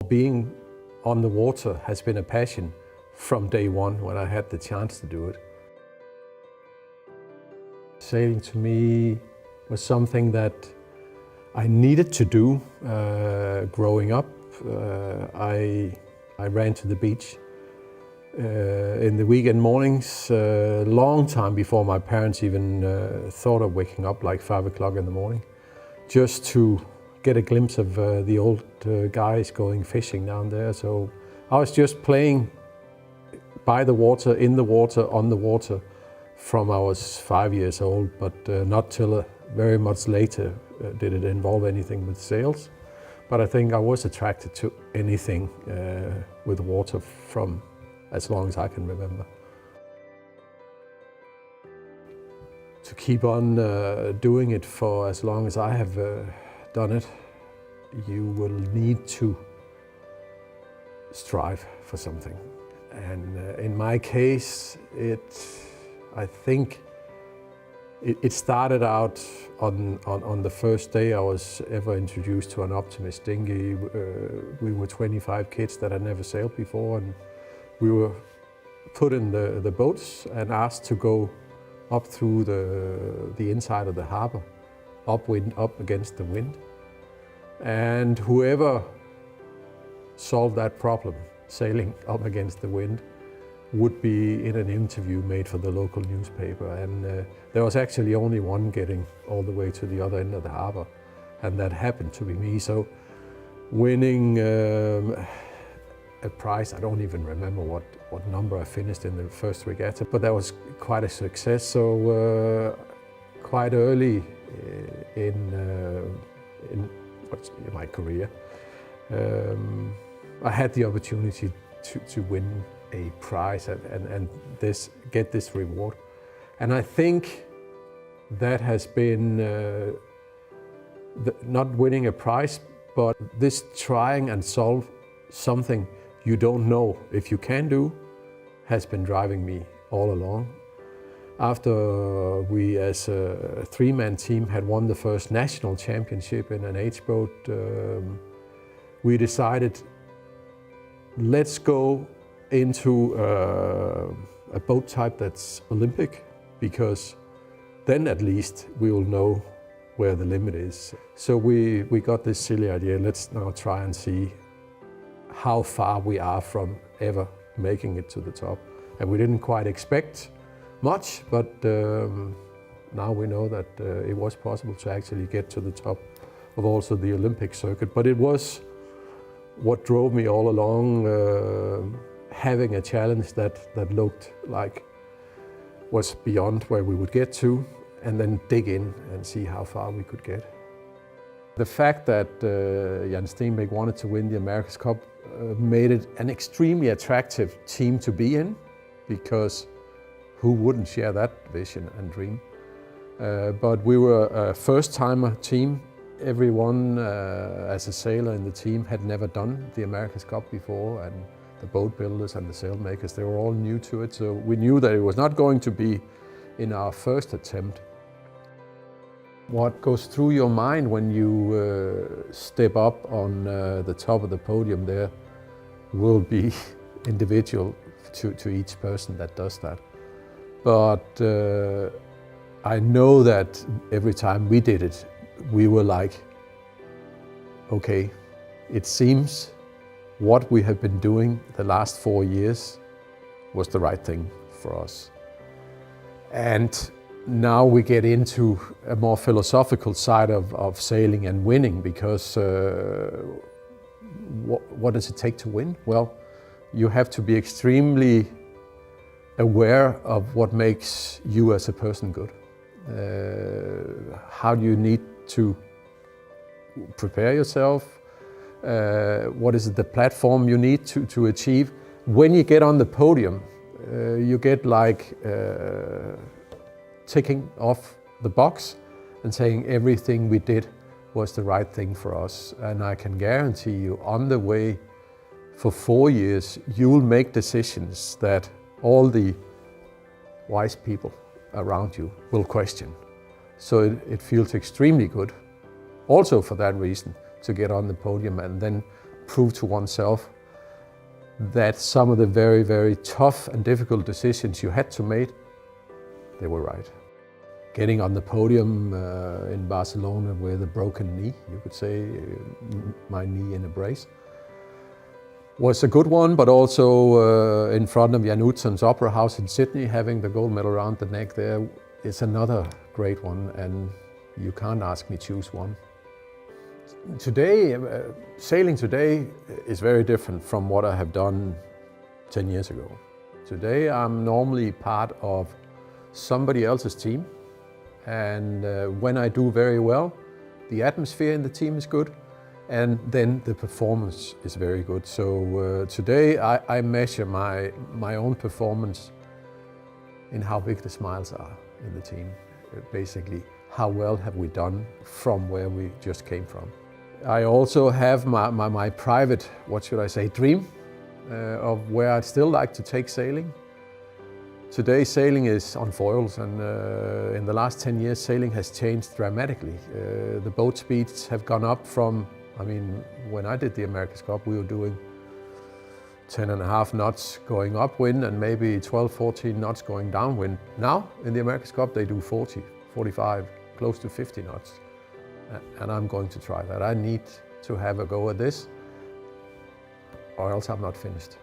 Being on the water has been a passion from day one when I had the chance to do it. Sailing to me was something that I needed to do growing up. I ran to the beach in the weekend mornings, a long time before my parents even thought of waking up, like 5 o'clock in the morning, just to get a glimpse of the old guys going fishing down there. So I was just playing by the water, in the water, on the water from I was 5 years old, but not till very much later did it involve anything with sails. But I think I was attracted to anything with water from as long as I can remember. To keep on doing it for as long as I have done it, you will need to strive for something. And in my case, I think it started out on the first day I was ever introduced to an Optimist dinghy. We were 25 kids that had never sailed before, and we were put in the boats and asked to go up through the inside of the harbor, upwind, up against the wind. And whoever solved that problem, sailing up against the wind, would be in an interview made for the local newspaper. And there was actually only one getting all the way to the other end of the harbor, and that happened to be me. So winning a prize, I don't even remember what number I finished in the first regatta, but that was quite a success. So quite early in my career, I had the opportunity to win a prize and get this reward. And I think that has been not winning a prize, but this trying and solve something you don't know if you can do has been driving me all along. After we, as a three-man team, had won the first national championship in an age boat, we decided, let's go into a boat type that's Olympic, because then at least we will know where the limit is. So we got this silly idea, let's now try and see how far we are from ever making it to the top. And we didn't quite expect much, but now we know that it was possible to actually get to the top of also the Olympic circuit. But it was what drove me all along, having a challenge that looked like was beyond where we would get to, and then dig in and see how far we could get. The fact that Jan Steenbeck wanted to win the America's Cup made it an extremely attractive team to be in, because who wouldn't share that vision and dream? But we were a first-timer team. Everyone as a sailor in the team had never done the America's Cup before, and the boat builders and the sail makers, they were all new to it. So we knew that it was not going to be in our first attempt. What goes through your mind when you step up on the top of the podium there will be individual to each person that does that. But I know that every time we did it, we were like, okay, it seems what we have been doing the last 4 years was the right thing for us. And now we get into a more philosophical side of sailing and winning, because what does it take to win? Well, you have to be extremely aware of what makes you as a person good. How do you need to prepare yourself? What is the platform you need to achieve? When you get on the podium, you get like ticking off the box and saying everything we did was the right thing for us. And I can guarantee you, on the way for 4 years, you will make decisions that all the wise people around you will question. So it feels extremely good, also for that reason, to get on the podium and then prove to oneself that some of the very, very tough and difficult decisions you had to make, they were right. Getting on the podium in Barcelona with a broken knee, you could say, my knee in a brace, was a good one, but also in front of Jan Utzon's Opera House in Sydney, having the gold medal around the neck there is another great one, and you can't ask me to choose one. Today, sailing today is very different from what I have done 10 years ago. Today I'm normally part of somebody else's team, and when I do very well, the atmosphere in the team is good, and then the performance is very good. So today I measure my own performance in how big the smiles are in the team. Basically, how well have we done from where we just came from. I also have my private, what should I say, dream of where I'd still like to take sailing. Today sailing is on foils, and in the last 10 years sailing has changed dramatically. The boat speeds have gone up from, I mean, when I did the America's Cup we were doing 10.5 knots going upwind and maybe 12, 14 knots going downwind. Now in the America's Cup they do 40, 45, close to 50 knots. And I'm going to try that. I need to have a go at this, or else I'm not finished.